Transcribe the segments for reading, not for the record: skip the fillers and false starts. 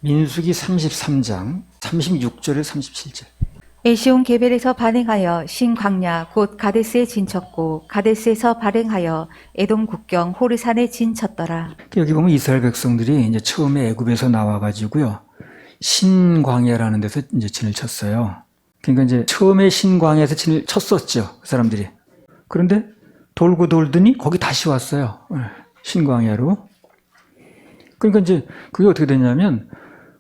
민수기 33장 36절에 37절. 에시온 게벨에서 발행하여 신 광야 곧 가데스에 진쳤고 가데스에서 발행하여 에돔 국경 호르산에 진쳤더라. 여기 보면 이스라엘 백성들이 이제 처음에 애굽에서 나와가지고요, 신광야라는 데서 이제 진을 쳤어요. 그러니까 이제 처음에 신광야에서 진을 쳤었죠, 그 사람들이. 그런데 돌고 돌더니 거기 다시 왔어요, 신광야로. 그러니까 이제 그게 어떻게 됐냐면,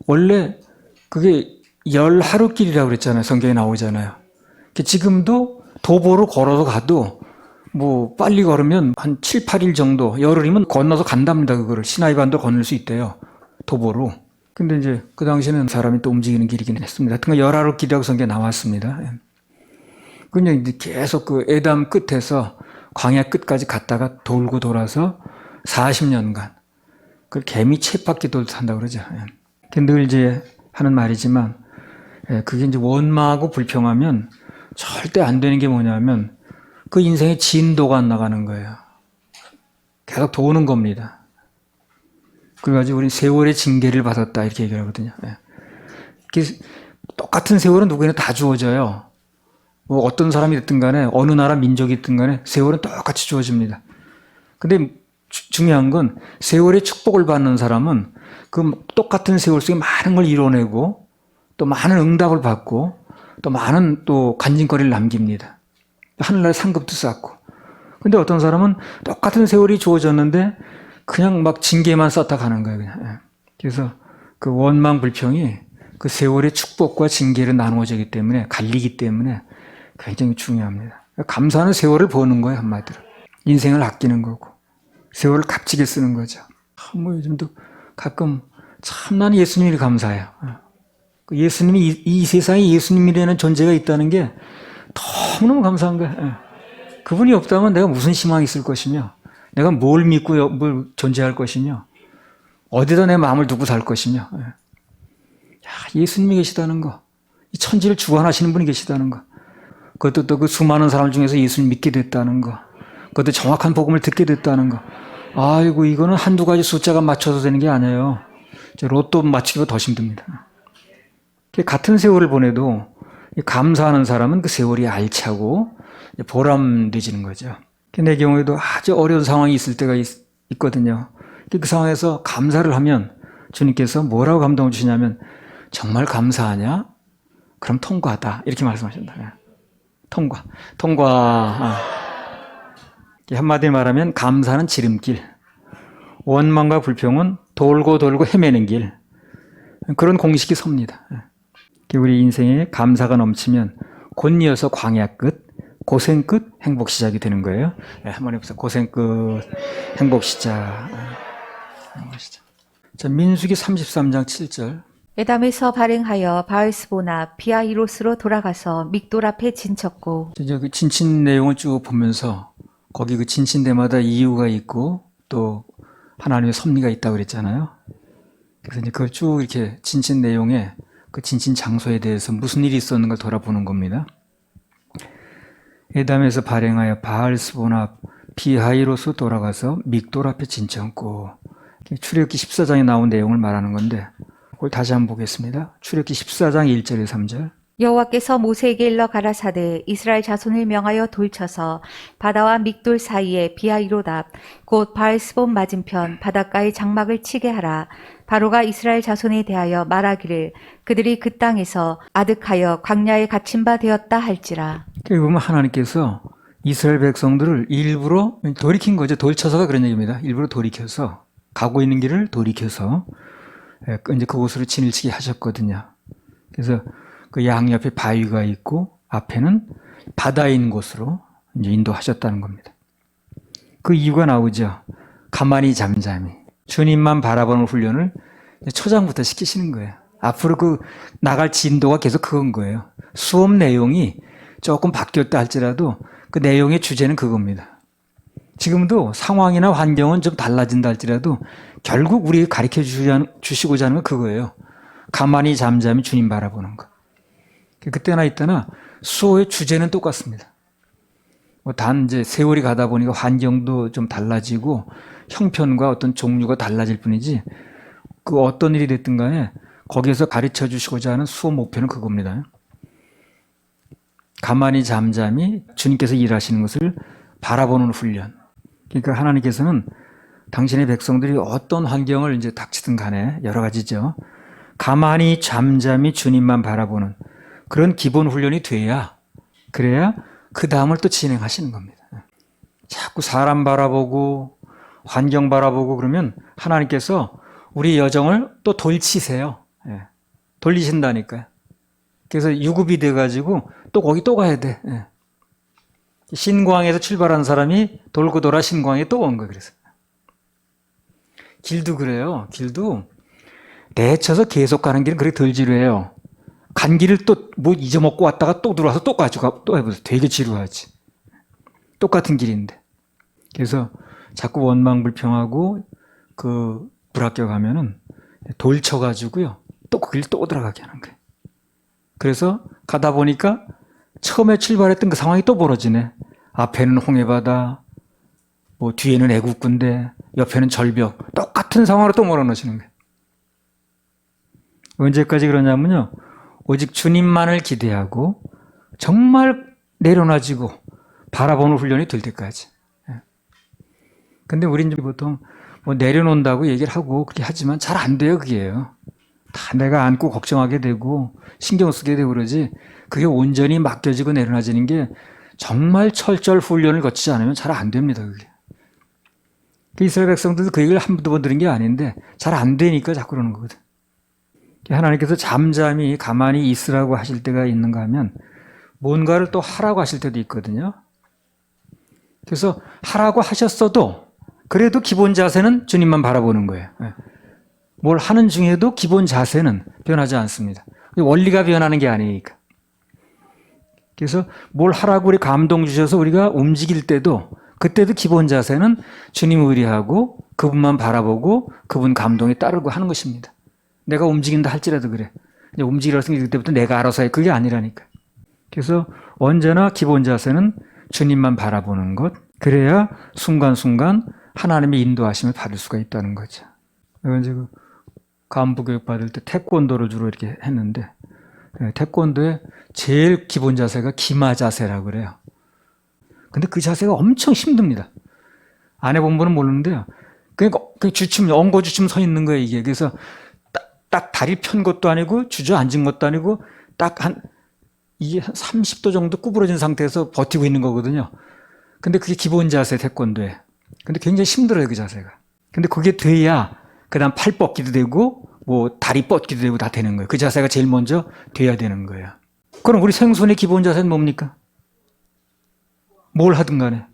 원래 그게 10하루길이라고 그랬잖아요. 성경에 나오잖아요. 지금도 도보로 걸어서 가도 뭐 빨리 걸으면 한 7, 8일 정도, 열흘이면 건너서 간답니다. 그거를 시나이반도 건널 수 있대요, 도보로. 근데 이제 그 당시에는 사람이 또 움직이는 길이긴 했습니다. 하여튼 10하루길이라고 성경에 나왔습니다. 그냥 이제 계속 그 에담 끝에서 광야 끝까지 갔다가 돌고 돌아서 40년간 그 개미 쳇바퀴 돌듯 한다고 그러죠. 늘 이제 하는 말이지만, 그게 이제 원망하고 불평하면 절대 안 되는 게 뭐냐면 그 인생의 진도가 안 나가는 거예요. 계속 도는 겁니다. 그래가지고 우리 세월의 징계를 받았다 이렇게 얘기를 하거든요. 똑같은 세월은 누구에나 다 주어져요. 뭐 어떤 사람이 됐든 간에 어느 나라 민족이 됐든 간에 세월은 똑같이 주어집니다. 근데 중요한 건 세월의 축복을 받는 사람은 그 똑같은 세월 속에 많은 걸 이뤄내고 또 많은 응답을 받고 또 많은 또 간증거리를 남깁니다. 하늘나라에 상급도 쌓고. 근데 어떤 사람은 똑같은 세월이 주어졌는데 그냥 막 징계만 쌓다 가는 거예요, 그냥. 그래서 그 원망 불평이 그 세월의 축복과 징계를 나누어지기 때문에, 갈리기 때문에 굉장히 중요합니다. 감사하는 세월을 버는 거예요, 한마디로. 인생을 아끼는 거고 세월을 값지게 쓰는 거죠. 뭐 요즘도 가끔 참 나는 예수님이 감사해요. 예수님이 이 세상에 예수님이라는 존재가 있다는 게 너무너무 감사한 거예요. 그분이 없다면 내가 무슨 희망이 있을 것이며, 내가 뭘 믿고 뭘 존재할 것이며, 어디다 내 마음을 두고 살 것이며. 예수님이 계시다는 거, 이 천지를 주관하시는 분이 계시다는 거, 그것도 또 그 수많은 사람 중에서 예수님 믿게 됐다는 거, 그것도 정확한 복음을 듣게 됐다는 거. 아이고, 이거는 한두 가지 숫자가 맞춰서 되는 게 아니에요. 로또 맞추기보다 더 힘듭니다. 같은 세월을 보내도 감사하는 사람은 그 세월이 알차고 보람되지는 거죠. 내 경우에도 아주 어려운 상황이 있을 때가 있거든요. 그 상황에서 감사를 하면 주님께서 뭐라고 감동을 주시냐면, 정말 감사하냐? 그럼 통과하다. 이렇게 말씀하신다. 통과. 한마디로 말하면 감사는 지름길, 원망과 불평은 돌고 돌고 헤매는 길, 그런 공식이 섭니다. 우리 인생에 감사가 넘치면 곧이어서 광야 끝, 고생 끝, 행복 시작이 되는 거예요. 한번 해보세요. 고생 끝, 행복 시작. 자, 민수기 33장 7절. 에담에서 발행하여 바알스보나 비아히롯으로 돌아가서 믹돌 앞에 진쳤고. 이제 그 진친 내용을 쭉 보면서 거기 그 진친 데마다 이유가 있고 또 하나님의 섭리가 있다고 그랬잖아요. 그래서 이제 그걸 쭉 이렇게 진친 내용에 그 진친 장소에 대해서 무슨 일이 있었는가 돌아보는 겁니다. 에담에서 발행하여 바알스보나 비하이롯으로 돌아가서 믹돌 앞에 진쳤고, 출애굽기 14장에 나온 내용을 말하는 건데 그걸 다시 한번 보겠습니다. 출애굽기 14장 1절에 3절. 여호와께서 모세에게 일러 가라사대 이스라엘 자손을 명하여 돌쳐서 바다와 믹돌 사이에 비아히롯 앞 곧 바알스본 맞은편 바닷가의 장막을 치게 하라. 바로가 이스라엘 자손에 대하여 말하기를 그들이 그 땅에서 아득하여 광야에 갇힌 바 되었다 할지라. 여기 보면 하나님께서 이스라엘 백성들을 일부러 돌이킨 거죠. 돌쳐서가 그런 얘기입니다. 일부러 돌이켜서, 가고 있는 길을 돌이켜서 이제 그곳으로 진을 치게 하셨거든요. 그래서 그 양옆에 바위가 있고 앞에는 바다에 있는 곳으로 이제 인도하셨다는 겁니다. 그 이유가 나오죠. 가만히 잠잠히 주님만 바라보는 훈련을 초장부터 시키시는 거예요. 앞으로 그 나갈 진도가 계속 그건 거예요. 수업 내용이 조금 바뀌었다 할지라도 그 내용의 주제는 그겁니다. 지금도 상황이나 환경은 좀 달라진다 할지라도 결국 우리에게 가르쳐 주시고자 하는 건 그거예요. 가만히 잠잠히 주님 바라보는 거. 그때나 이때나 수호의 주제는 똑같습니다. 단 이제 세월이 가다 보니까 환경도 좀 달라지고 형편과 어떤 종류가 달라질 뿐이지, 그 어떤 일이 됐든 간에 거기에서 가르쳐 주시고자 하는 수업 목표는 그겁니다. 가만히 잠잠히 주님께서 일하시는 것을 바라보는 훈련. 그러니까 하나님께서는 당신의 백성들이 어떤 환경을 이제 닥치든 간에 여러 가지죠. 가만히 잠잠히 주님만 바라보는 그런 기본 훈련이 그래야 그 다음을 또 진행하시는 겁니다. 자꾸 사람 바라보고 환경 바라보고 그러면 하나님께서 우리 여정을 또 돌치세요. 돌리신다니까요. 그래서 유급이 돼가지고 또 거기 또 가야 돼. 신광에서 출발한 사람이 돌고 돌아 신광에 또 온 거예요. 그래서 길도 그래요. 길도 내쳐서 계속 가는 길은 그렇게 덜 지루해요. 간 길을 또 뭐 잊어먹고 왔다가 또 들어와서 또 가지고 또 해보세요. 되게 지루하지. 똑같은 길인데. 그래서 자꾸 원망불평하고 그 불합격 하면은 돌쳐가지고요. 또 그 길 또 들어가게 하는 거예요. 그래서 가다 보니까 처음에 출발했던 그 상황이 또 벌어지네. 앞에는 홍해바다, 뭐 뒤에는 애국군대, 옆에는 절벽. 똑같은 상황으로 또 몰아넣으시는 거예요. 언제까지 그러냐면요. 오직 주님만을 기대하고 정말 내려놔지고 바라보는 훈련이 될 때까지. 근데 우린 보통 뭐 내려놓는다고 얘기를 하고 그렇게 하지만 잘 안 돼요, 그게요. 다 내가 안고 걱정하게 되고 신경 쓰게 되고 그러지 그게 온전히 맡겨지고 내려놔지는 게 정말 철저한 훈련을 거치지 않으면 잘 안 됩니다, 그게. 그 이스라엘 백성들도 그 얘기를 한두 번 들은 게 아닌데 잘 안 되니까 자꾸 그러는 거거든. 하나님께서 잠잠히 가만히 있으라고 하실 때가 있는가 하면 뭔가를 또 하라고 하실 때도 있거든요. 그래서 하라고 하셨어도 그래도 기본 자세는 주님만 바라보는 거예요. 뭘 하는 중에도 기본 자세는 변하지 않습니다. 원리가 변하는 게 아니니까. 그래서 뭘 하라고 우리 감동 주셔서 우리가 움직일 때도 그때도 기본 자세는 주님 의리하고 그분만 바라보고 그분 감동에 따르고 하는 것입니다. 내가 움직인다 할지라도 그래. 움직이라고 생길 때부터 내가 알아서 해. 그게 아니라니까. 그래서 언제나 기본 자세는 주님만 바라보는 것. 그래야 순간순간 하나님의 인도하심을 받을 수가 있다는 거죠. 내가 이제 그 간부교육 받을 때 태권도를 주로 이렇게 했는데 태권도의 제일 기본 자세가 기마 자세라고 그래요. 근데 그 자세가 엄청 힘듭니다. 안 해본 분은 모르는데요. 그러니까 주춤, 엉거 주춤 서 있는 거예요, 이게. 그래서 딱 다리 편 것도 아니고 주저앉은 것도 아니고 딱 이게 한 30도 정도 구부러진 상태에서 버티고 있는 거거든요. 근데 그게 기본 자세 태권도에. 근데 굉장히 힘들어요, 그 자세가. 근데 그게 돼야 그다음 팔 뻗기도 되고 뭐 다리 뻗기도 되고 다 되는 거예요. 그 자세가 제일 먼저 돼야 되는 거예요. 그럼 우리 생손의 기본 자세는 뭡니까? 뭘 하든 간에.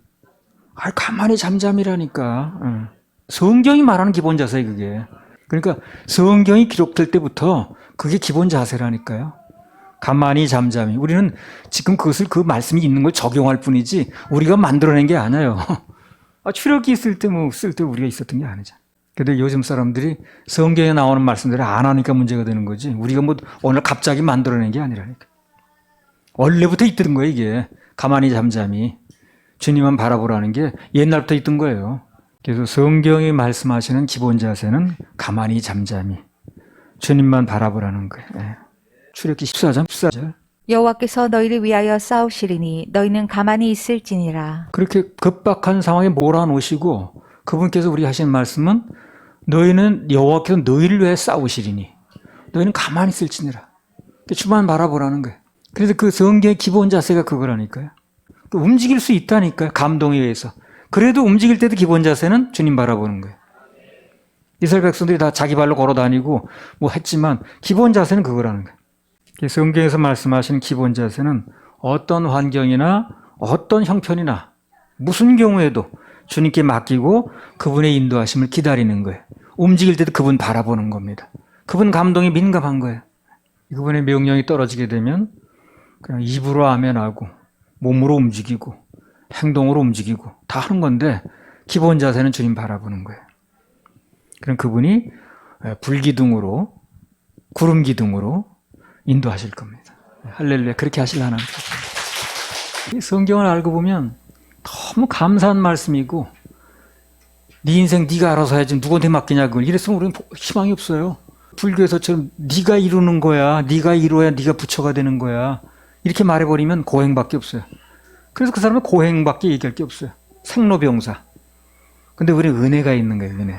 가만히 잠잠이라니까. 성경이 말하는 기본 자세예요, 그게. 그러니까 성경이 기록될 때부터 그게 기본 자세라니까요. 가만히 잠잠히. 우리는 지금 그것을 그 말씀이 있는 걸 적용할 뿐이지 우리가 만들어낸 게 아니에요. 출애굽기 있을 때 뭐 쓸 때 우리가 있었던 게 아니잖아. 근데 요즘 사람들이 성경에 나오는 말씀들을 안 하니까 문제가 되는 거지. 우리가 뭐 오늘 갑자기 만들어낸 게 아니라니까. 원래부터 있던 거예요, 이게. 가만히 잠잠히. 주님만 바라보라는 게 옛날부터 있던 거예요. 그래서 성경이 말씀하시는 기본 자세는 가만히 잠잠히 주님만 바라보라는 거예요. 출애굽기 14장 14절. 여호와께서 너희를 위하여 싸우시리니 너희는 가만히 있을지니라. 그렇게 급박한 상황에 몰아놓으시고 그분께서 우리 하신 말씀은 너희는 여호와께서 너희를 위해 싸우시리니 너희는 가만히 있을지니라. 주만 바라보라는 거예요. 그래서 그 성경의 기본 자세가 그거라니까요. 움직일 수 있다니까요. 감동에 의해서. 그래도 움직일 때도 기본 자세는 주님 바라보는 거예요. 이스라엘 백성들이 다 자기 발로 걸어 다니고 뭐 했지만 기본 자세는 그거라는 거예요. 성경에서 말씀하신 기본 자세는 어떤 환경이나 어떤 형편이나 무슨 경우에도 주님께 맡기고 그분의 인도하심을 기다리는 거예요. 움직일 때도 그분 바라보는 겁니다. 그분 감동에 민감한 거예요. 그분의 명령이 떨어지게 되면 그냥 입으로 아멘하고 몸으로 움직이고 행동으로 움직이고 다 하는 건데 기본 자세는 주님 바라보는 거예요. 그럼 그분이 불기둥으로 구름 기둥으로 인도하실 겁니다. 할렐루야. 그렇게 하시려나. 이 성경을 알고 보면 너무 감사한 말씀이고 네 인생 네가 알아서 해야지 누구한테 맡기냐 그걸. 이랬으면 우리는 희망이 없어요. 불교에서처럼 네가 이루는 거야, 네가 이루어야 네가 부처가 되는 거야, 이렇게 말해버리면 고행밖에 없어요. 그래서 그 사람은 고행밖에 얘기할 게 없어요. 생로병사. 근데 우리는 은혜가 있는 거예요, 은혜.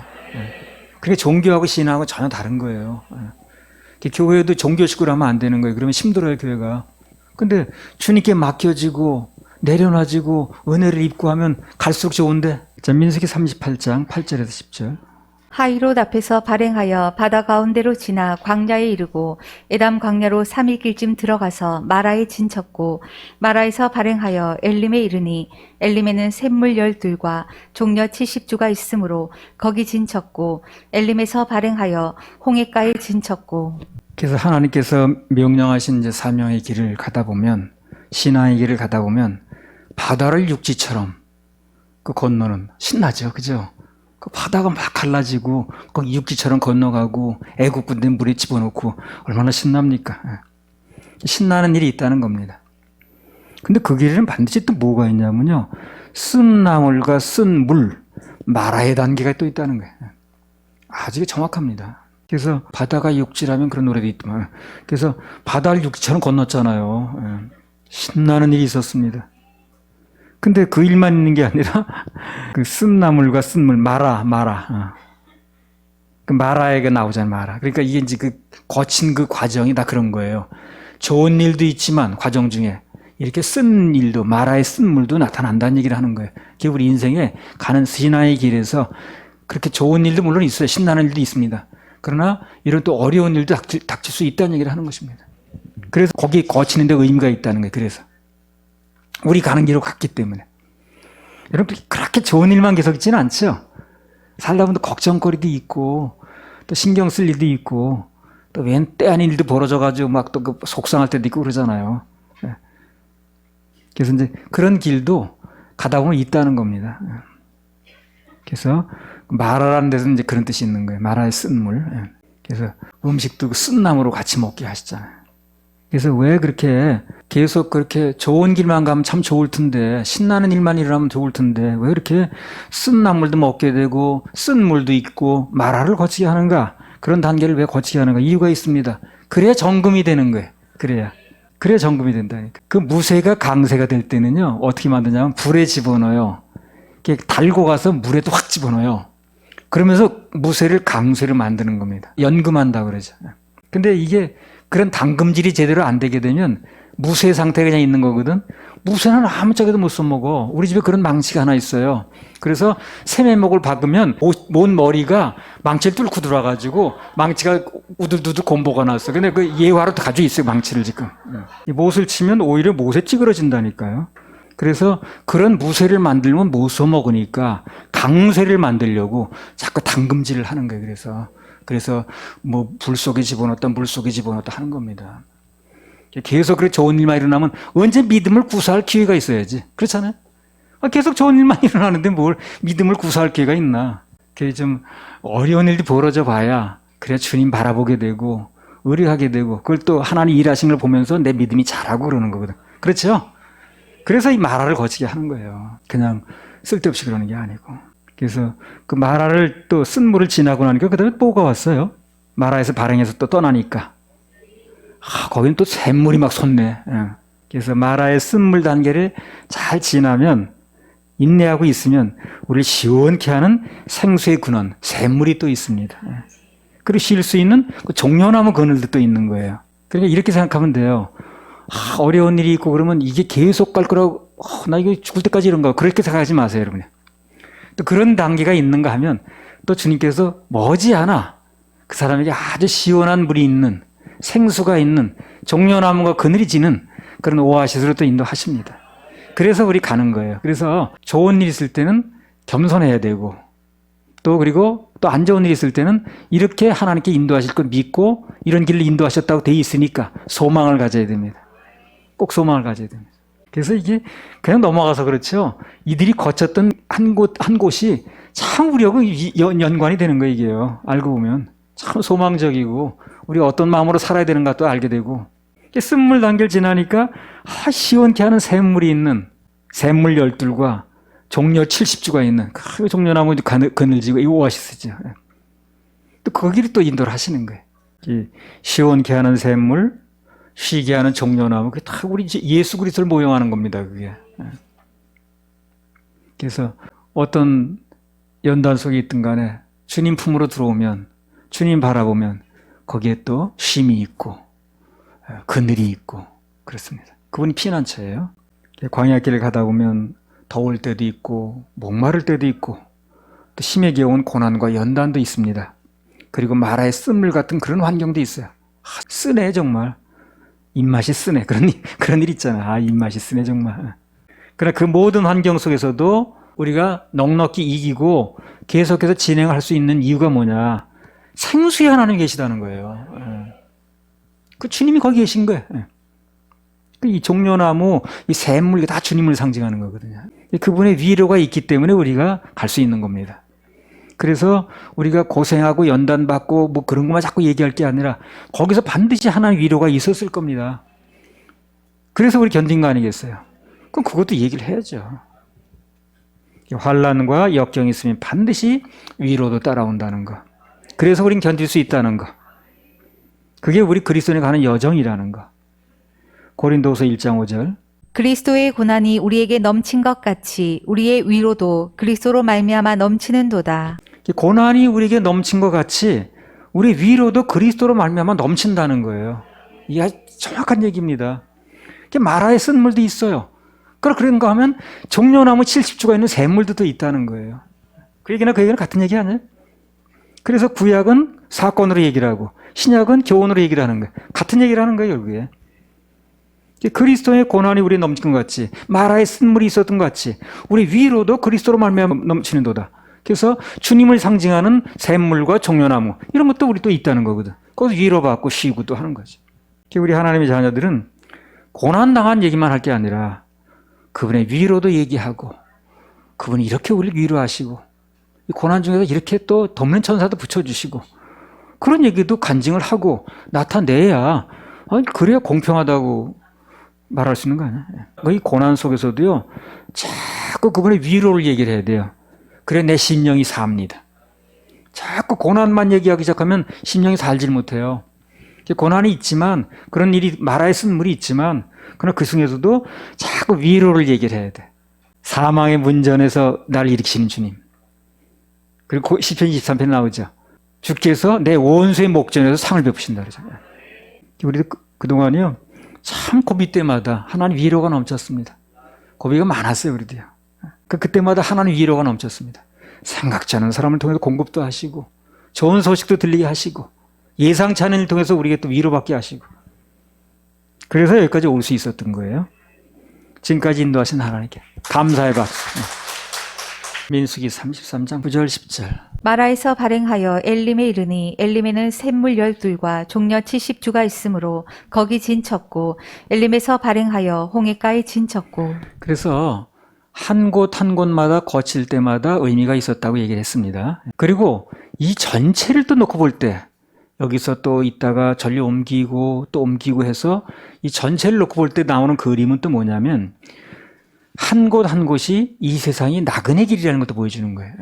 그게 종교하고 신앙하고 전혀 다른 거예요. 교회도 종교식으로 하면 안 되는 거예요. 그러면 힘들어요, 교회가. 근데 주님께 맡겨지고 내려놔지고 은혜를 입고 하면 갈수록 좋은데. 자, 민수기 38장 8절에서 10절. 하이롯 앞에서 발행하여 바다 가운데로 지나 광야에 이르고 에담 광야로 3일 길쯤 들어가서 마라에 진쳤고 마라에서 발행하여 엘림에 이르니 엘림에는 샘물 12과 종려 70주가 있으므로 거기 진쳤고 엘림에서 발행하여 홍해가에 진쳤고. 그래서 하나님께서 명령하신 이제 사명의 길을 가다 보면, 신앙의 길을 가다 보면 바다를 육지처럼 그 건너는 신나죠, 그죠? 그 바다가 막 갈라지고 거기 육지처럼 건너가고 애국 군대 물에 집어넣고 얼마나 신납니까? 신나는 일이 있다는 겁니다. 근데 그 길에는 반드시 또 뭐가 있냐면요, 쓴 나물과 쓴 물, 마라의 단계가 또 있다는 거예요. 아주 정확합니다. 그래서 바다가 육지라면 그런 노래도 있지만, 그래서 바다를 육지처럼 건넜잖아요. 신나는 일이 있었습니다. 근데 그 일만 있는 게 아니라 그 쓴 나물과 쓴 물, 마라. 그 마라에가 나오잖아요, 마라. 그러니까 이게 이제 그 거친 그 과정이 다 그런 거예요. 좋은 일도 있지만 과정 중에 이렇게 쓴 일도, 마라의 쓴 물도 나타난다는 얘기를 하는 거예요. 그게 우리 인생에 가는 신앙의 길에서 그렇게 좋은 일도 물론 있어요. 신나는 일도 있습니다. 그러나 이런 또 어려운 일도 닥칠 수 있다는 얘기를 하는 것입니다. 그래서 거기 거치는 데 의미가 있다는 거예요. 그래서 우리 가는 길로 갔기 때문에. 여러분, 그렇게 좋은 일만 계속 있지는 않죠. 살다 보면 걱정거리도 있고 또 신경 쓸 일도 있고 또 웬 때 아닌 일도 벌어져가지고 막 또 그 속상할 때도 있고 그러잖아요. 그래서 이제 그런 길도 가다 보면 있다는 겁니다. 그래서 마라라는 데서 이제 그런 뜻이 있는 거예요. 마라의 쓴 물. 그래서 음식도 그 쓴 나무로 같이 먹게 하시잖아요. 그래서 왜 그렇게 계속 그렇게 좋은 길만 가면 참 좋을 텐데, 신나는 일만 일어나면 좋을 텐데, 왜 이렇게 쓴 나물도 먹게 되고 쓴 물도 있고 마라를 거치게 하는가? 그런 단계를 왜 거치게 하는가? 이유가 있습니다. 그래야 정금이 되는 거예요. 그래야 정금이 된다니까. 그 무쇠가 강쇠가 될 때는요, 어떻게 만드냐면 불에 집어넣어요. 이렇게 달고 가서 물에도 확 집어넣어요. 그러면서 무쇠를 강쇠를 만드는 겁니다. 연금한다 그러죠. 근데 이게 그런 담금질이 제대로 안 되게 되면 무쇠 상태가 그냥 있는 거거든. 무쇠는 아무짝에도 못 써먹어. 우리 집에 그런 망치가 하나 있어요. 그래서 새매목을 박으면 온 머리가 망치를 뚫고 들어와가지고 망치가 우들두들 곰보가 났어. 근데 그 예화로 가지고 있어요, 망치를 지금. 이 못을 치면 오히려 못에 찌그러진다니까요. 그래서 그런 무쇠를 만들면 못 써먹으니까 강쇠를 만들려고 자꾸 담금질을 하는 거예요. 그래서 뭐 불 속에 집어넣었다 물 속에 집어넣었다 하는 겁니다. 계속 그렇게 좋은 일만 일어나면 언제 믿음을 구사할 기회가 있어야지. 그렇잖아요. 계속 좋은 일만 일어나는데 뭘 믿음을 구사할 기회가 있나. 좀 어려운 일도 벌어져 봐야 그래야 주님 바라보게 되고 의뢰하게 되고, 그걸 또 하나님 일하시는 걸 보면서 내 믿음이 자라고 그러는 거거든. 그렇죠? 그래서 이 마라를 거치게 하는 거예요. 그냥 쓸데없이 그러는 게 아니고. 그래서 그 마라를 또 쓴 물을 지나고 나니까 그 다음에 뭐가 왔어요? 마라에서 발행해서 또 떠나니까. 거기는 또 샘물이 막 솟네. 그래서 마라의 쓴물 단계를 잘 지나면, 인내하고 있으면 우리를 시원케 하는 생수의 근원, 샘물이 또 있습니다. 그리고 쉴 수 있는 그 종려나무 그늘도 또 있는 거예요. 그러니까 이렇게 생각하면 돼요. 어려운 일이 있고 그러면 이게 계속 갈 거라고, 나 이거 죽을 때까지 이런가, 그렇게 생각하지 마세요, 여러분. 또 그런 단계가 있는가 하면 또 주님께서 머지않아 그 사람에게 아주 시원한 물이 있는, 생수가 있는, 종려나무가 그늘이 지는 그런 오아시스로 또 인도하십니다. 그래서 우리 가는 거예요. 그래서 좋은 일 있을 때는 겸손해야 되고, 또 그리고 또 안 좋은 일 있을 때는 이렇게 하나님께 인도하실 걸 믿고 이런 길을 인도하셨다고 돼 있으니까 소망을 가져야 됩니다. 꼭 소망을 가져야 됩니다. 그래서 이게 그냥 넘어가서 그렇죠. 이들이 거쳤던 한 곳이 참 우리하고 연관이 되는 거예요, 이게요. 알고 보면 참 소망적이고 우리가 어떤 마음으로 살아야 되는가 또 알게 되고, 쓴물 단계를 지나니까 시원케 하는 샘물이 있는, 샘물 12과 종려 70주가 있는 그 종려나무 그늘지고 이 오아시스죠. 또 거기를 또 인도를 하시는 거예요. 이 시원케 하는 샘물, 쉬게 하는 종려나무, 그게 다 우리 이제 예수 그리스도를 모형하는 겁니다. 그게. 그래서 어떤 연단 속에 있든 간에 주님 품으로 들어오면, 주님 바라보면 거기에 또 쉼이 있고 그늘이 있고 그렇습니다. 그분이 피난처예요. 광야길을 가다 보면 더울 때도 있고 목마를 때도 있고 또 심하게 온 고난과 연단도 있습니다. 그리고 마라의 쓴물 같은 그런 환경도 있어요. 쓰네 정말. 입맛이 쓰네. 그런 일 있잖아. 입맛이 쓰네 정말. 그러나 그 모든 환경 속에서도 우리가 넉넉히 이기고 계속해서 진행할 수 있는 이유가 뭐냐? 생수의 하나님이 계시다는 거예요. 그 주님이 거기 계신 거예요. 이 종려나무, 이 샘물, 이게 다 주님을 상징하는 거거든요. 그분의 위로가 있기 때문에 우리가 갈 수 있는 겁니다. 그래서 우리가 고생하고 연단받고 뭐 그런 것만 자꾸 얘기할 게 아니라 거기서 반드시 하나님 위로가 있었을 겁니다. 그래서 우리 견딘 거 아니겠어요? 그럼 그것도 얘기를 해야죠. 환난과 역경이 있으면 반드시 위로도 따라온다는 거. 그래서 우린 견딜 수 있다는 거. 그게 우리 그리스도인에 가는 여정이라는 거. 고린도후서 1장 5절. 그리스도의 고난이 우리에게 넘친 것 같이 우리의 위로도 그리스도로 말미암아 넘치는도다. 고난이 우리에게 넘친 것 같이 우리 위로도 그리스도로 말미암아 넘친다는 거예요. 이게 아주 정확한 얘기입니다. 마라의 쓴물도 있어요. 그런가 하면 종려나무 70주가 있는 샘물도 또 있다는 거예요. 그 얘기나 그 얘기는 같은 얘기 아니에요? 그래서 구약은 사건으로 얘기를 하고 신약은 교훈으로 얘기를 하는 거예요. 같은 얘기를 하는 거예요, 결국에. 그리스도의 고난이 우리에 넘친 것 같이 마라의 쓴물이 있었던 것 같이 우리 위로도 그리스도로 말미암아 넘치는도다. 그래서 주님을 상징하는 샘물과 종려나무 이런 것도 우리 또 있다는 거거든. 거기서 위로받고 쉬고 또 하는 거지. 우리 하나님의 자녀들은 고난당한 얘기만 할 게 아니라 그분의 위로도 얘기하고 그분이 이렇게 우리를 위로하시고 이 고난 중에서 이렇게 또 돕는 천사도 붙여주시고 그런 얘기도 간증을 하고 나타내야 그래야 공평하다고 말할 수 있는 거 아니야? 이 고난 속에서도요 자꾸 그분의 위로를 얘기를 해야 돼요. 그래 내 심령이 삽니다. 자꾸 고난만 얘기하기 시작하면 심령이 살질 못해요. 고난이 있지만 그런 일이 마라의 쓴물이 있지만 그러나 그 중에서도 자꾸 위로를 얘기를 해야 돼. 사망의 문전에서 나를 일으키시는 주님. 그리고 시편 23편에 나오죠. 주께서 내 원수의 목전에서 상을 베푸신다 그러잖아요. 우리도 그동안이요 참 고비 때마다 하나님 위로가 넘쳤습니다. 고비가 많았어요 우리도요. 그때마다 하나님 위로가 넘쳤습니다. 생각지 않은 사람을 통해서 공급도 하시고 좋은 소식도 들리게 하시고 예상치 않은 일을 통해서 우리에게 또 위로받게 하시고 그래서 여기까지 올 수 있었던 거예요. 지금까지 인도하신 하나님께 감사의 박수. 민수기 33장 9절 10절. 마라에서 발행하여 엘림에 이르니 엘림에는 샘물 12과 종려 70주가 있으므로 거기 진쳤고 엘림에서 발행하여 홍해가에 진쳤고. 그래서 한 곳 한 곳마다 거칠 때마다 의미가 있었다고 얘기를 했습니다. 그리고 이 전체를 또 놓고 볼 때 여기서 또 있다가 전류 옮기고 또 옮기고 해서 이 전체를 놓고 볼 때 나오는 그림은 또 뭐냐면 한 곳 한 곳이 이 세상이 나그네 길이라는 것도 보여주는 거예요.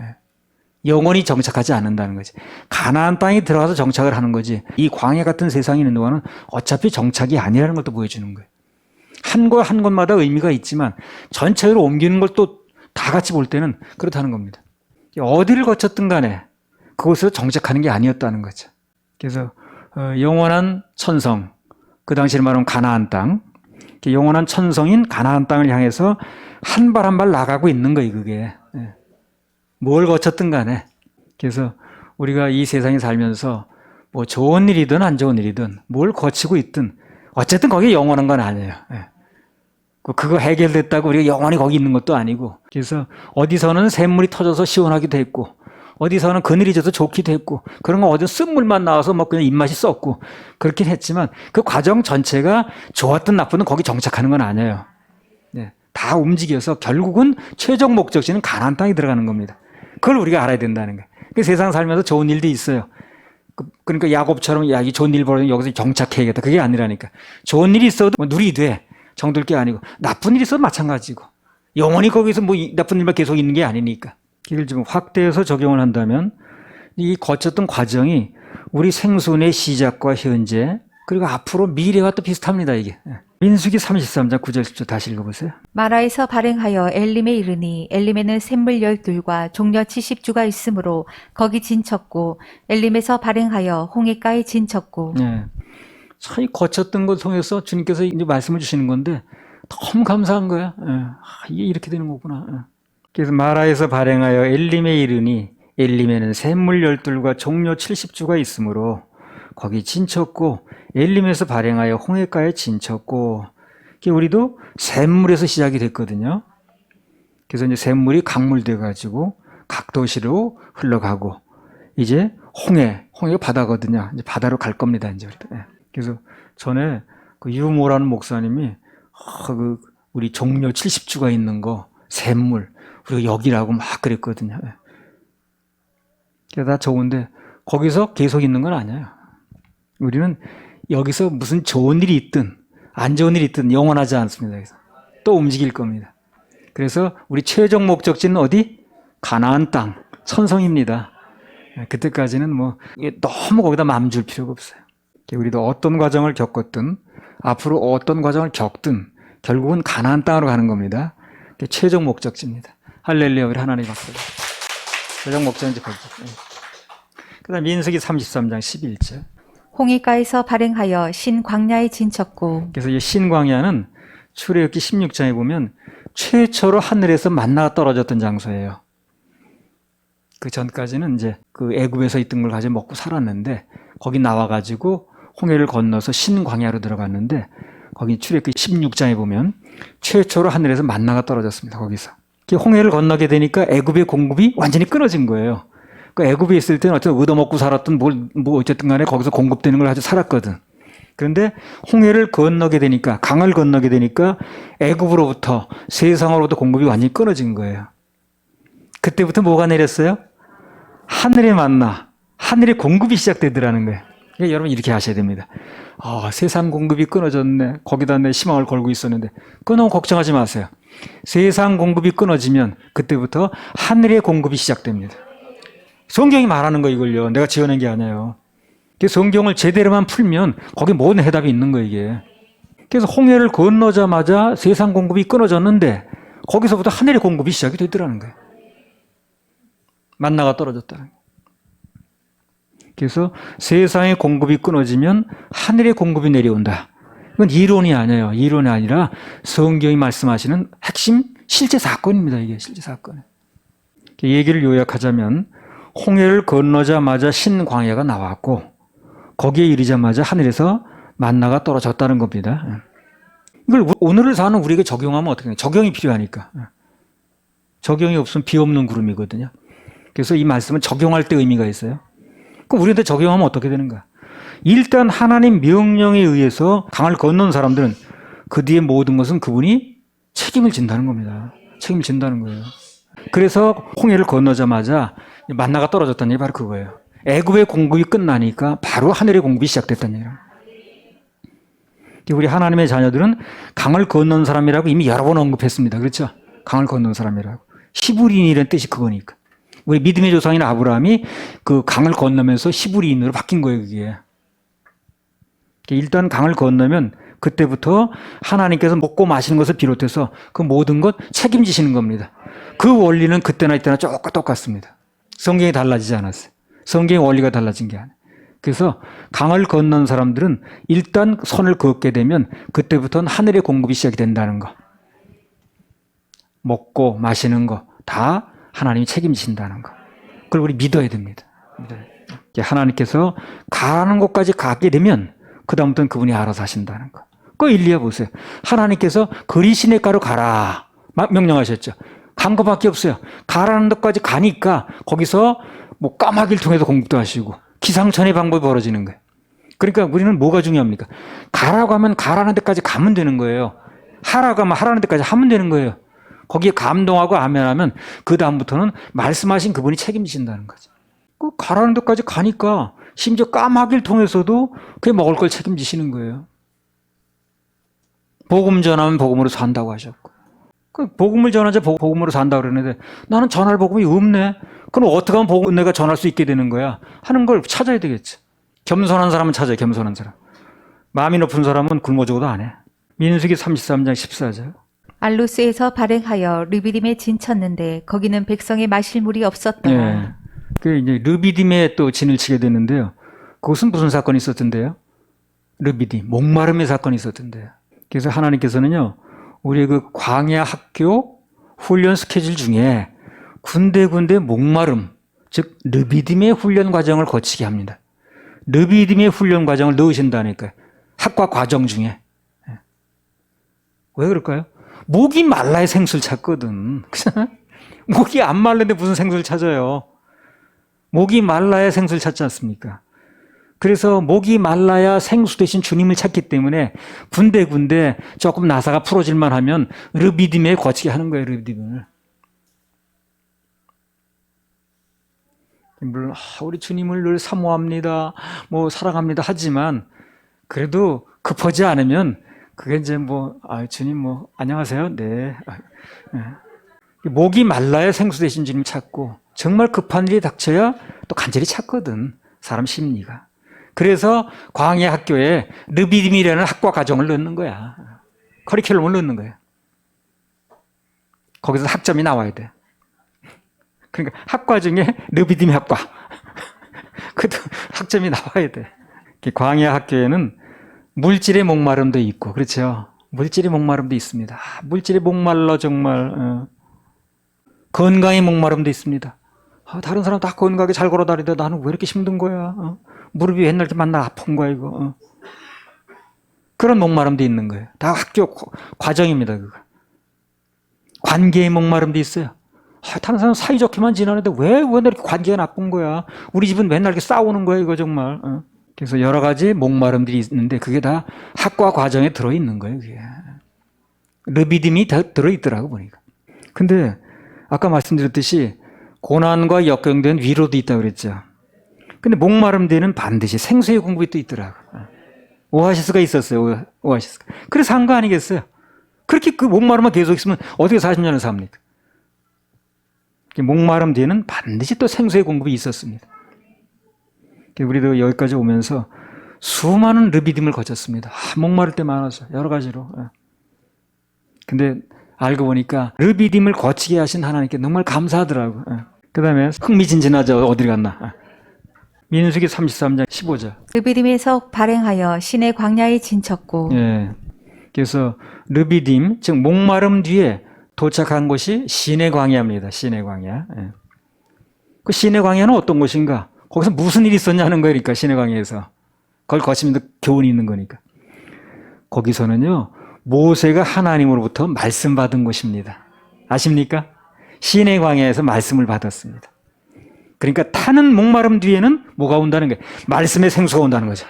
영원히 정착하지 않는다는 거지. 가나안 땅에 들어가서 정착을 하는 거지. 이 광야 같은 세상에 있는 동안은 어차피 정착이 아니라는 것도 보여주는 거예요. 한 곳 한 곳마다 의미가 있지만 전체로 옮기는 걸 또 다 같이 볼 때는 그렇다는 겁니다. 어디를 거쳤든 간에 그곳으로 정착하는 게 아니었다는 거죠. 그래서 영원한 천성, 그 당시에 말하면 가나안 땅, 영원한 천성인 가나안 땅을 향해서 한 발 한 발 나가고 있는 거예요. 그게 뭘 거쳤든 간에. 그래서 우리가 이 세상에 살면서 뭐 좋은 일이든 안 좋은 일이든 뭘 거치고 있든 어쨌든 거기에 영원한 건 아니에요. 그거 해결됐다고 우리가 영원히 거기 있는 것도 아니고. 그래서 어디서는 샘물이 터져서 시원하기도 했고 어디서는 그늘이 져서 좋기도 했고 그런 거 어디 쓴물만 나와서 뭐 그냥 입맛이 썩고 그렇긴 했지만 그 과정 전체가 좋았든 나쁘든 거기 정착하는 건 아니에요. 다 움직여서 결국은 최종 목적지는 가나안 땅에 들어가는 겁니다. 그걸 우리가 알아야 된다는 거예요. 그 세상 살면서 좋은 일도 있어요. 그러니까 야곱처럼 야, 이 좋은 일 벌어서 여기서 정착해야겠다. 그게 아니라니까. 좋은 일이 있어도 뭐 누리되 정들 게 아니고 나쁜 일이 있어도 마찬가지고 영원히 거기서 뭐 나쁜 일만 계속 있는 게 아니니까. 이걸 좀 확대해서 적용을 한다면 이 거쳤던 과정이 우리 생존의 시작과 현재 그리고 앞으로 미래와 또 비슷합니다. 이게. 민수기 33장 9절 10절 다시 읽어보세요. 마라에서 발행하여 엘림에 이르니 엘림에는 샘물 12과 종려 70주가 있으므로 거기 진쳤고 엘림에서 발행하여 홍해가에 진쳤고. 네. 참 거쳤던 걸 통해서 주님께서 이제 말씀을 주시는 건데 너무 감사한 거야. 이게 이렇게 되는 거구나. 그래서 마라에서 발행하여 엘림에 이르니 엘림에는 샘물 12과 종려 70주가 있으므로 거기 진쳤고 엘림에서 발행하여 홍해가에 진쳤고. 우리도 샘물에서 시작이 됐거든요. 그래서 이제 샘물이 강물돼 가지고 각 도시로 흘러가고 이제 홍해가 바다거든요. 이제 바다로 갈 겁니다. 이제 그래서 전에 그 유모라는 목사님이 우리 종려 70주가 있는 거 샘물 우리가 여기라고 막 그랬거든요. 그게 다 좋은데 거기서 계속 있는 건 아니에요. 우리는 여기서 무슨 좋은 일이 있든 안 좋은 일이 있든 영원하지 않습니다. 그래서 또 움직일 겁니다. 그래서 우리 최종 목적지는 어디? 가나안 땅, 천성입니다. 그때까지는 뭐 너무 거기다 마음 줄 필요가 없어요. 우리도 어떤 과정을 겪었든 앞으로 어떤 과정을 겪든 결국은 가나안 땅으로 가는 겁니다. 그게 최종 목적지입니다. 할렐루야, 우리 하나님 박수. 최종 목적인지 보죠. 그 다음 민수기 33장 11절. 홍해가에서 발행하여 신광야에 진쳤고. 그래서 이 신광야는 출애굽기 16장에 보면 최초로 하늘에서 만나가 떨어졌던 장소예요. 그 전까지는 이제 그 애굽에서 있던 걸 가지고 먹고 살았는데 거기 나와가지고 홍해를 건너서 신광야로 들어갔는데 거기 출애굽기 16장에 보면 최초로 하늘에서 만나가 떨어졌습니다. 거기서 홍해를 건너게 되니까 애굽의 공급이 완전히 끊어진 거예요. 그 애굽에 있을 때는 어쨌든 얻어먹고 살았던 뭐 어쨌든 간에 거기서 공급되는 걸 가지고 살았거든. 그런데 홍해를 건너게 되니까 강을 건너게 되니까 애굽으로부터 세상으로부터 공급이 완전히 끊어진 거예요. 그때부터 뭐가 내렸어요? 하늘의 만나, 하늘의 공급이 시작되더라는 거예요. 그러니까 여러분 이렇게 하셔야 됩니다. 세상 공급이 끊어졌네. 거기다 내 희망을 걸고 있었는데 그거 너무 걱정하지 마세요. 세상 공급이 끊어지면 그때부터 하늘의 공급이 시작됩니다. 성경이 말하는 거 이걸요. 내가 지어낸 게 아니에요. 성경을 제대로만 풀면 거기 모든 해답이 있는 거예요, 이게. 그래서 홍해를 건너자마자 세상 공급이 끊어졌는데 거기서부터 하늘의 공급이 시작이 되더라는 거예요. 만나가 떨어졌다는 거예요. 그래서 세상의 공급이 끊어지면 하늘의 공급이 내려온다. 이건 이론이 아니에요. 이론이 아니라 성경이 말씀하시는 핵심 실제 사건입니다. 이게 실제 사건. 얘기를 요약하자면 홍해를 건너자마자 신광야가 나왔고 거기에 이르자마자 하늘에서 만나가 떨어졌다는 겁니다. 이걸 오늘을 사는 우리에게 적용하면 어떻게 해요? 적용이 필요하니까. 적용이 없으면 비 없는 구름이거든요. 그래서 이 말씀은 적용할 때 의미가 있어요. 그럼 우리한테 적용하면 어떻게 되는가? 일단 하나님 명령에 의해서 강을 건넌 사람들은 그 뒤에 모든 것은 그분이 책임을 진다는 겁니다. 책임을 진다는 거예요. 그래서 홍해를 건너자마자 만나가 떨어졌다는 얘기 바로 그거예요. 애굽의 공급이 끝나니까 바로 하늘의 공급이 시작됐다는 얘기예요. 우리 하나님의 자녀들은 강을 건넌 사람이라고 이미 여러 번 언급했습니다. 그렇죠? 강을 건넌 사람이라고. 히브리인이라는 뜻이 그거니까. 우리 믿음의 조상인 아브라함이 그 강을 건너면서 히브리인으로 바뀐 거예요, 그게. 일단 강을 건너면 그때부터 하나님께서 먹고 마시는 것을 비롯해서 그 모든 것 책임지시는 겁니다. 그 원리는 그때나 이때나 똑같습니다. 성경이 달라지지 않았어요. 성경의 원리가 달라진 게 아니에요. 그래서 강을 건넌 사람들은 일단 선을 그었게 되면 그때부터는 하늘의 공급이 시작이 된다는 거. 먹고 마시는 거 다 하나님이 책임지신다는 거. 그걸 우리 믿어야 됩니다. 하나님께서 가는 곳까지 가게 되면 그 다음부터는 그분이 알아서 하신다는 거. 그 일리야 보세요. 하나님께서 그리시네가로 가라 명령하셨죠. 간 것밖에 없어요. 가라는 데까지 가니까 거기서 뭐 까마귀를 통해서 공급도 하시고 기상천외 방법이 벌어지는 거예요. 그러니까 우리는 뭐가 중요합니까? 가라고 하면 가라는 데까지 가면 되는 거예요. 하라고 하면 하라는 데까지 하면 되는 거예요. 거기에 감동하고 아멘하면 그 다음부터는 말씀하신 그분이 책임지신다는 거죠. 그 가라는 데까지 가니까 심지어 까마귀를 통해서도 그게 먹을 걸 책임지시는 거예요. 복음 전하면 복음으로 산다고 하셨고. 그 복음을 전하자 복음으로 산다고 그러는데 나는 전할 복음이 없네. 그럼 어떻게 하면 복음 내가 전할 수 있게 되는 거야? 하는 걸 찾아야 되겠죠. 겸손한 사람은 찾아요. 겸손한 사람. 마음이 높은 사람은 굶어 죽어도 안 해. 민수기 33장 14절. 알루스에서 발행하여 르비딤에 진쳤는데 거기는 백성의 마실 물이 없었더라. 예. 그 이제 르비딤에 또 진을 치게 되는데요. 그것은 무슨 사건이 있었던데요? 르비딤, 목마름의 사건이 있었던데요. 그래서 하나님께서는요, 우리 그 광야 학교 훈련 스케줄 중에 군데군데 목마름, 즉 르비딤의 훈련 과정을 거치게 합니다. 르비딤의 훈련 과정을 넣으신다니까요. 학과 과정 중에. 왜 그럴까요? 목이 말라야 생수를 찾거든. 목이 안 말랐는데 무슨 생수를 찾아요? 목이 말라야 생수를 찾지 않습니까? 그래서 목이 말라야 생수 대신 주님을 찾기 때문에 군데군데 조금 나사가 풀어질만 하면 르비딤에 거치게 하는 거예요. 르비딤을. 물론 우리 주님을 늘 사모합니다. 뭐 사랑합니다. 하지만 그래도 급하지 않으면 그게 이제 뭐 주님 뭐 안녕하세요. 네. 목이 말라야 생수 대신 주님 찾고 정말 급한 일이 닥쳐야 또 간절히 찾거든. 사람 심리가. 그래서 광야 학교에 르비딤이라는 학과 과정을 넣는 거야. 커리큘럼을 넣는 거야. 거기서 학점이 나와야 돼. 그러니까 학과 중에 르비딤 학과. 그것도 학점이 나와야 돼. 광야 학교에는 물질의 목마름도 있고, 그렇죠? 물질의 목마름도 있습니다. 물질의 목말라 정말. 건강의 목마름도 있습니다. 다른 사람 다 건강하게 잘 걸어 다니는데 나는 왜 이렇게 힘든 거야? 무릎이 맨날 이렇게 만나 아픈 거야 이거. 그런 목마름도 있는 거예요. 다 학교 과정입니다. 그거. 관계의 목마름도 있어요. 다른 사람 사이좋게만 지내는데 왜 이렇게 관계가 나쁜 거야? 우리 집은 맨날 이렇게 싸우는 거야 이거 정말. 그래서 여러 가지 목마름들이 있는데 그게 다 학과 과정에 들어있는 거예요. 그게. 르비딤이 다 들어있더라고 보니까. 근데 아까 말씀드렸듯이 고난과 역경된 위로도 있다고 그랬죠. 근데 목마름 뒤에는 반드시 생수의 공급이 또 있더라고. 오아시스가 있었어요. 오아시스가. 그래서 한 거 아니겠어요? 그렇게 그 목마름만 계속 있으면 어떻게 40년을 삽니까? 목마름 뒤에는 반드시 또 생수의 공급이 있었습니다. 우리도 여기까지 오면서 수많은 르비딤을 거쳤습니다. 목마를 때 많아서 여러 가지로. 근데 알고 보니까 르비딤을 거치게 하신 하나님께 정말 감사하더라고요. 그 다음에 흥미진진하죠. 어디 갔나. 민수기 33장 15절. 르비딤에서 발행하여 신의 광야에 진쳤고. 예. 그래서 르비딤, 즉 목마름 뒤에 도착한 곳이 신의 광야입니다. 신의 광야. 예. 그 신의 광야는 어떤 곳인가? 거기서 무슨 일이 있었냐는 거니까 신의 광야에서. 그걸 거치면 교훈이 있는 거니까. 거기서는요. 모세가 하나님으로부터 말씀 받은 곳입니다. 아십니까? 신의 광야에서 말씀을 받았습니다. 그러니까 타는 목마름 뒤에는 뭐가 온다는 거예요? 말씀의 생수가 온다는 거죠.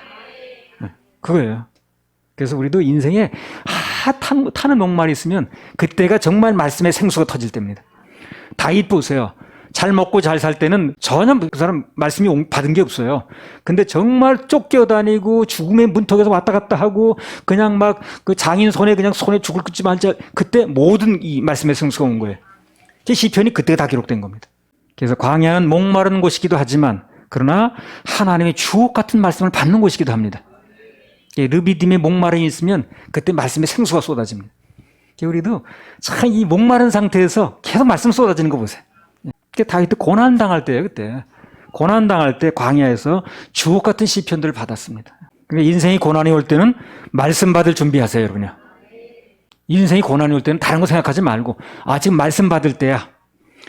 그거예요. 그래서 우리도 인생에 타는 목말이 있으면 그때가 정말 말씀의 생수가 터질 때입니다. 다윗 보세요. 잘 먹고 잘 살 때는 전혀 그 사람 말씀이 받은 게 없어요. 근데 정말 쫓겨다니고 죽음의 문턱에서 왔다 갔다 하고 그냥 막 그 장인 손에 그냥 손에 죽을 긋지 말자. 그때 모든 이 말씀의 생수가 온 거예요. 제 시편이 그때가 다 기록된 겁니다. 그래서 광야는 목마른 곳이기도 하지만 그러나 하나님의 주옥 같은 말씀을 받는 곳이기도 합니다. 르비딤의 목마름이 있으면 그때 말씀의 생수가 쏟아집니다. 우리도 참 이 목마른 상태에서 계속 말씀 쏟아지는 거 보세요. 다윗도 고난 당할 때예요. 그때 고난 당할 때 광야에서 주옥 같은 시편들을 받았습니다. 그러니까 인생이 고난이 올 때는 말씀 받을 준비하세요, 여러분요. 인생이 고난이 올 때는 다른 거 생각하지 말고 지금 말씀 받을 때야,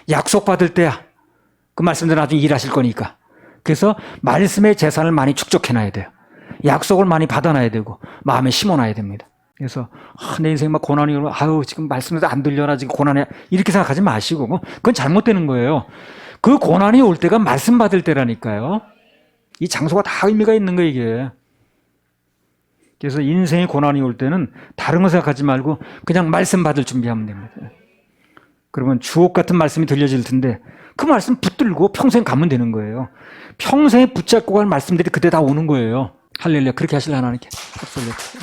약속 받을 때야. 그 말씀들 나중에 일하실 거니까. 그래서 말씀의 재산을 많이 축적해놔야 돼요. 약속을 많이 받아놔야 되고 마음에 심어놔야 됩니다. 그래서 내 인생 막 고난이 오면 지금 말씀도 안 들려나 지금 고난해 이렇게 생각하지 마시고 그건 잘못되는 거예요. 그 고난이 올 때가 말씀 받을 때라니까요. 이 장소가 다 의미가 있는 거예요 이게. 그래서 인생의 고난이 올 때는 다른 거 생각하지 말고 그냥 말씀 받을 준비하면 됩니다. 그러면 주옥 같은 말씀이 들려질 텐데 그 말씀 붙들고 평생 가면 되는 거예요. 평생에 붙잡고 갈 말씀들이 그때 다 오는 거예요. 할렐루야. 그렇게 하실 하나님께 박수 올려주세요.